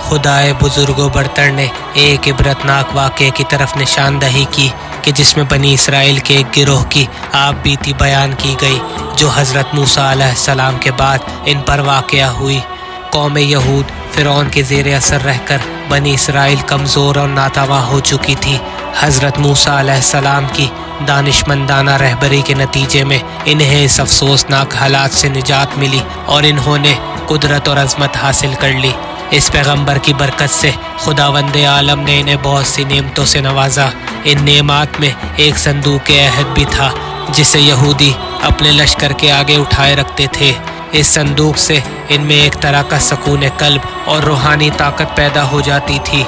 خدائے بزرگ و برتر نے ایک عبرتناک واقعے کی طرف نشاندہی کی کہ جس میں بنی اسرائیل کے ایک گروہ کی آپ بیتی بیان کی گئی جو حضرت موسیٰ علیہ السلام کے بعد ان پر واقع ہوئی۔ قوم یہود فرعون کے زیر اثر رہ کر بنی اسرائیل کمزور اور ناتواں ہو چکی تھی۔ حضرت موسیٰ علیہ السلام کی دانشمندانہ رہبری کے نتیجے میں انہیں اس افسوسناک حالات سے نجات ملی اور انہوں نے قدرت اور عظمت حاصل کر لی۔ اس پیغمبر کی برکت سے خداوند عالم نے انہیں بہت سی نعمتوں سے نوازا۔ ان نعمات میں ایک صندوق عہد بھی تھا جسے یہودی اپنے لشکر کے آگے اٹھائے رکھتے تھے۔ اس صندوق سے ان میں ایک طرح کا سکون قلب اور روحانی طاقت پیدا ہو جاتی تھی۔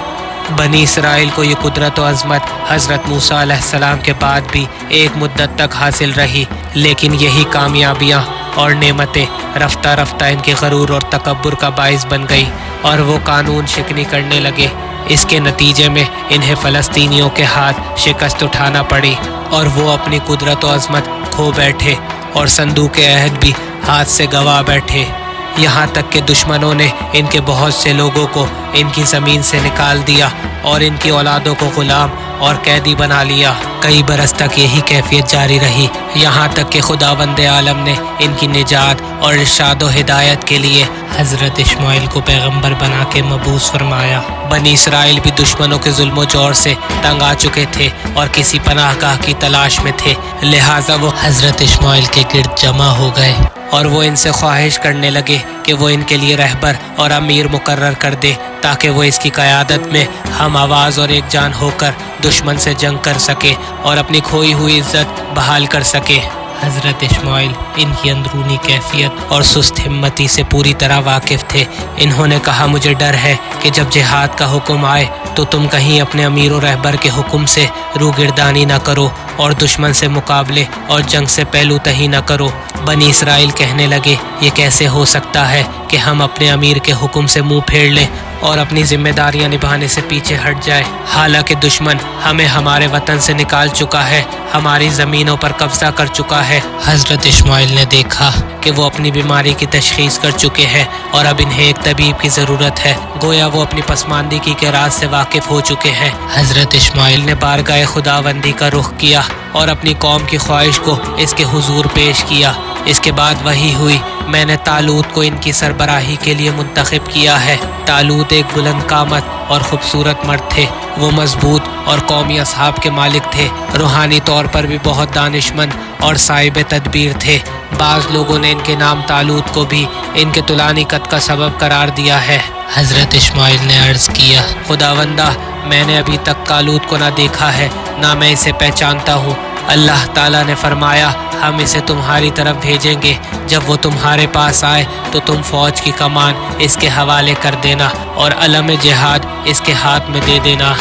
بنی اسرائیل کو یہ قدرت و عظمت حضرت موسیٰ علیہ السلام کے بعد بھی ایک مدت تک حاصل رہی، لیکن یہی کامیابیاں اور نعمتیں رفتہ رفتہ ان کے غرور اور تکبر کا باعث بن گئی اور وہ قانون شکنی کرنے لگے۔ اس کے نتیجے میں انہیں فلسطینیوں کے ہاتھ شکست اٹھانا پڑی اور وہ اپنی قدرت و عظمت کھو بیٹھے اور صندوق عہد بھی ہاتھ سے گنوا بیٹھے، یہاں تک کہ دشمنوں نے ان کے بہت سے لوگوں کو ان کی زمین سے نکال دیا اور ان کی اولادوں کو غلام اور قیدی بنا لیا۔ کئی برس تک یہی کیفیت جاری رہی، یہاں تک کہ خداوند عالم نے ان کی نجات اور ارشاد و ہدایت کے لیے حضرت اسماعیل کو پیغمبر بنا کے مبعوث فرمایا۔ بنی اسرائیل بھی دشمنوں کے ظلم و جور سے تنگ آ چکے تھے اور کسی پناہ گاہ کی تلاش میں تھے، لہٰذا وہ حضرت اسماعیل کے گرد جمع ہو گئے اور وہ ان سے خواہش کرنے لگے کہ وہ ان کے لیے رہبر اور امیر مقرر کر دے تاکہ وہ اس کی قیادت میں ہم آواز اور ایک جان ہو کر دشمن سے جنگ کر سکے اور اپنی کھوئی ہوئی عزت بحال کر سکے۔ حضرت اسماعیل ان کی اندرونی کیفیت اور سست ہمتی سے پوری طرح واقف تھے۔ انہوں نے کہا، مجھے ڈر ہے کہ جب جہاد کا حکم آئے تو تم کہیں اپنے امیر و رہبر کے حکم سے روگردانی نہ کرو اور دشمن سے مقابلے اور جنگ سے پہلو تہی نہ کرو۔ بنی اسرائیل کہنے لگے، یہ کیسے ہو سکتا ہے کہ ہم اپنے امیر کے حکم سے منہ پھیر لیں اور اپنی ذمہ داریاں نبھانے سے پیچھے ہٹ جائے، حالانکہ دشمن ہمیں ہمارے وطن سے نکال چکا ہے، ہماری زمینوں پر قبضہ کر چکا ہے۔ حضرت اسماعیل نے دیکھا کہ وہ اپنی بیماری کی تشخیص کر چکے ہیں اور اب انہیں ایک طبیب کی ضرورت ہے، گویا وہ اپنی پسماندگی کے راز سے واقف ہو چکے ہیں۔ حضرت اسماعیل نے بارگاہ خداوندی کا رخ کیا اور اپنی قوم کی خواہش کو اس کے حضور پیش کیا۔ اس کے بعد وحی ہوئی، میں نے طالوت کو ان کی سربراہی کے لیے منتخب کیا ہے۔ طالوت ایک بلند قامت اور خوبصورت مرد تھے، وہ مضبوط اور قومی اصحاب کے مالک تھے، روحانی طور پر بھی بہت دانشمند اور صاحب تدبیر تھے۔ بعض لوگوں نے ان کے نام طالوت کو بھی ان کے طولانی قد کا سبب قرار دیا ہے۔ حضرت اسماعیل نے عرض کیا، خداوندہ، میں نے ابھی تک طالوت کو نہ دیکھا ہے، نہ میں اسے پہچانتا ہوں۔ اللہ تعالیٰ نے فرمایا، ہم اسے تمہاری طرف بھیجیں گے، جب وہ تمہارے پاس آئے تو تم فوج کی کمان اس کے حوالے کر دینا اور علم جہاد اس کے ہاتھ میں دے دینا۔